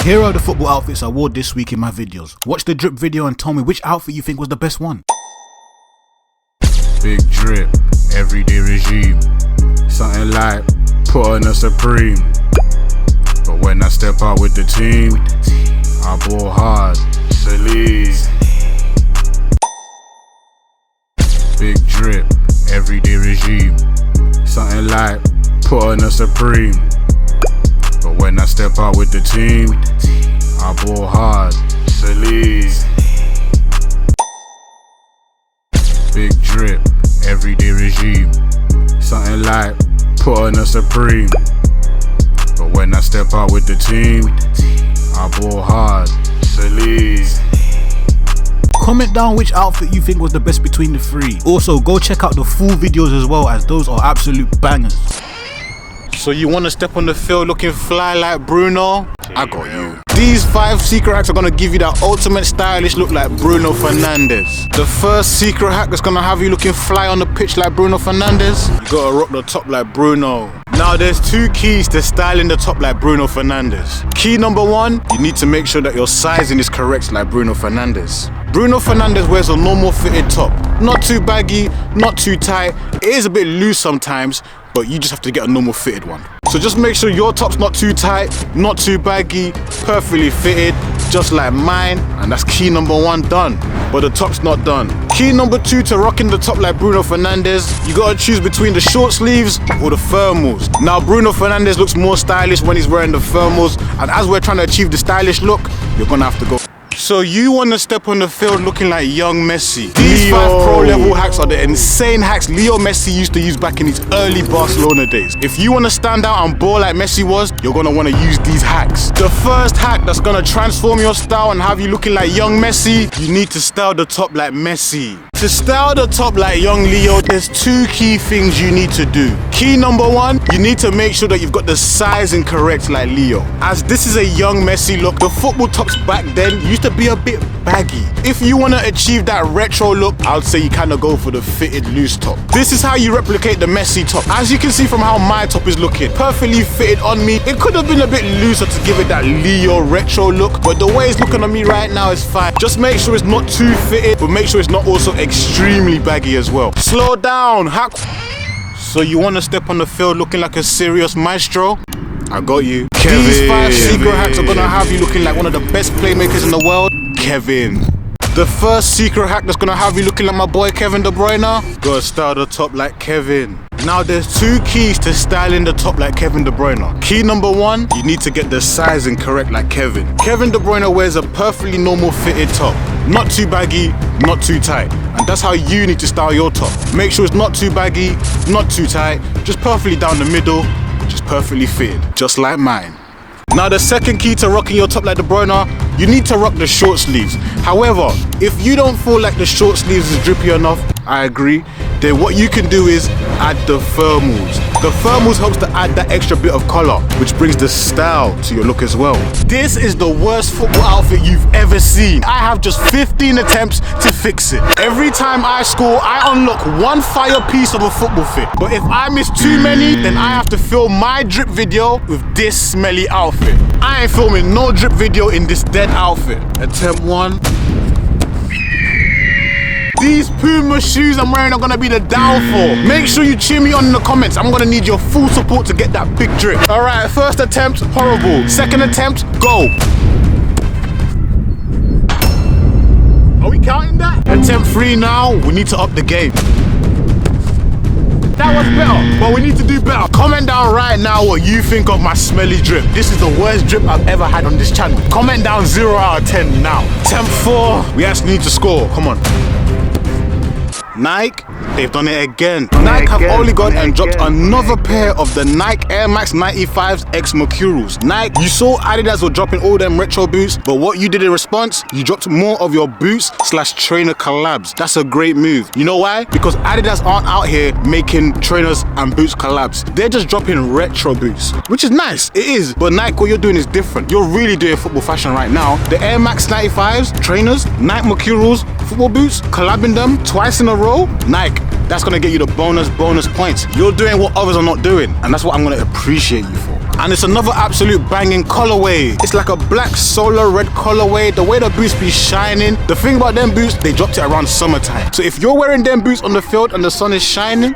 Here are the football outfits I wore this week in my videos. Watch the drip video and tell me which outfit you think was the best one. Big drip, everyday regime. Something like put on a Supreme. But when I step out with the team, I ball hard, Celine. Big drip, everyday regime. Something like put on a Supreme. But when I step out with the team, I ball hard, Celine. Big drip, everyday regime. Something like put on a Supreme. But when I step out with the team, I ball hard, Celine. Comment down which outfit you think was the best between the three. Also, go check out the full videos as well, as those are absolute bangers. So you want to step on the field looking fly like Bruno? I got you. These 5 secret hacks are going to give you that ultimate stylish look like Bruno Fernandes. The first secret hack that's going to have you looking fly on the pitch like Bruno Fernandes, you got to rock the top like Bruno. Now there's 2 keys to styling the top like Bruno Fernandes. Key number 1, you need to make sure that your sizing is correct like Bruno Fernandes. Bruno Fernandes wears a normal fitted top. Not too baggy, not too tight. It is a bit loose sometimes, but you just have to get a normal fitted one. So just make sure your top's not too tight, not too baggy, perfectly fitted, just like mine, and that's key number 1 done. But the top's not done. Key number 2 to rocking the top like Bruno Fernandes, you gotta choose between the short sleeves or the thermals. Now Bruno Fernandes looks more stylish when he's wearing the thermals, and as we're trying to achieve the stylish look, you're gonna have to go. So you want to step on the field looking like young Messi. These 5 pro level hacks are the insane hacks Leo Messi used to use back in his early Barcelona days. If you want to stand out and ball like Messi was, you're going to want to use these hacks. The first hack that's going to transform your style and have you looking like young Messi, you need to style the top like Messi. To style the top like young Leo, there's 2 key things you need to do. Key number 1, you need to make sure that you've got the sizing correct like Leo. As this is a young Messi look, the football tops back then used to be a bit baggy. If you want to achieve that retro look, I'd say you kind of go for the fitted loose top. This is how you replicate the Messi top. As you can see from how my top is looking, perfectly fitted on me. It could have been a bit looser to give it that Leo retro look, but the way it's looking on me right now is fine. Just make sure it's not too fitted, but make sure it's not also extremely baggy as well. Slow down, hack. So you want to step on the field looking like a serious maestro? I got you. Kevin. These 5 secret hacks are gonna have you looking like one of the best playmakers in the world, Kevin. The first secret hack that's gonna have you looking like my boy Kevin De Bruyne, gotta style the top like Kevin. Now there's 2 keys to styling the top like Kevin De Bruyne. Key number 1, you need to get the sizing correct like Kevin. Kevin De Bruyne wears a perfectly normal fitted top. Not too baggy, not too tight. And that's how you need to style your top. Make sure it's not too baggy, not too tight, just perfectly down the middle, just perfectly fitted, just like mine. Now the second key to rocking your top like De Bruyne, you need to rock the short sleeves. However, if you don't feel like the short sleeves is drippy enough, I agree, then what you can do is add the thermals. The thermals helps to add that extra bit of color, which brings the style to your look as well. This is the worst football outfit you've ever seen. I have just 15 attempts to fix it. Every time I score, I unlock 1 fire piece of a football fit. But if I miss too many, then I have to film my drip video with this smelly outfit. I ain't filming no drip video in this dead outfit. Attempt 1. These Puma shoes I'm wearing are gonna be the downfall. Make sure you cheer me on in the comments. I'm gonna need your full support to get that big drip. Alright, first attempt, horrible. Second attempt, go. Are we counting that? Attempt 3 now, we need to up the game. That was better, but we need to do better. Comment down right now what you think of my smelly drip. This is the worst drip I've ever had on this channel. Comment down 0 out of 10 now. Attempt 4, we actually need to score, come on. Nike, they've done it again. Nike have only gone and dropped another pair of the Nike Air Max 95s X Mercurials. Nike, you saw Adidas were dropping all them retro boots, but what you did in response, you dropped more of your boots / trainer collabs. That's a great move. You know why? Because Adidas aren't out here making trainers and boots collabs. They're just dropping retro boots, which is nice. It is, but Nike, what you're doing is different. You're really doing football fashion right now. The Air Max 95s, trainers, Nike Mercurials, football boots, collabing them twice in a row. Nike, that's gonna get you the bonus points. You're doing what others are not doing, and that's what I'm gonna appreciate you for. And it's another absolute banging colorway. It's like a black solar red colorway. The way the boots be shining. The thing about them boots, they dropped it around summertime. So if you're wearing them boots on the field and the sun is shining,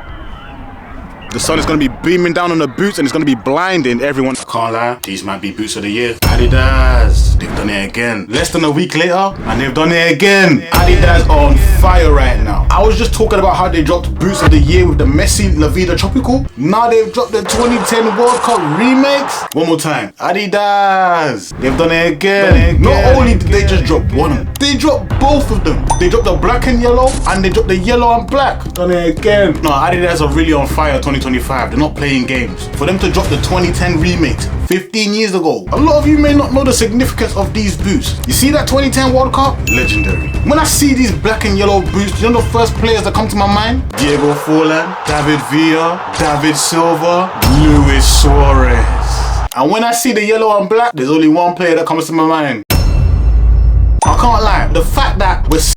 the sun is going to be beaming down on the boots and it's going to be blinding everyone. I can't lie, these might be boots of the year. Adidas, they've done it again. Less than a week later, and they've done it again. Adidas are on fire right now. I was just talking about how they dropped boots of the year with the Messi La Vida Tropical. Now they've dropped the 2010 World Cup remix. One more time. Adidas, they've done it again. Not only did they just drop one, they dropped both of them. They dropped the black and yellow, and they dropped the yellow and black. Done it again. No, Adidas are really on fire 2025. They're not playing games. For them to drop the 2010 remix 15 years ago, a lot of you may not know the significance of these boots. You see that 2010 World Cup? Legendary. When I see these black and yellow boots, you know the first players that come to my mind? Diego Forlan, David Villa, David Silva, Luis Suarez. And when I see the yellow and black, there's only one player that comes to my mind. I can't lie, the fact that we're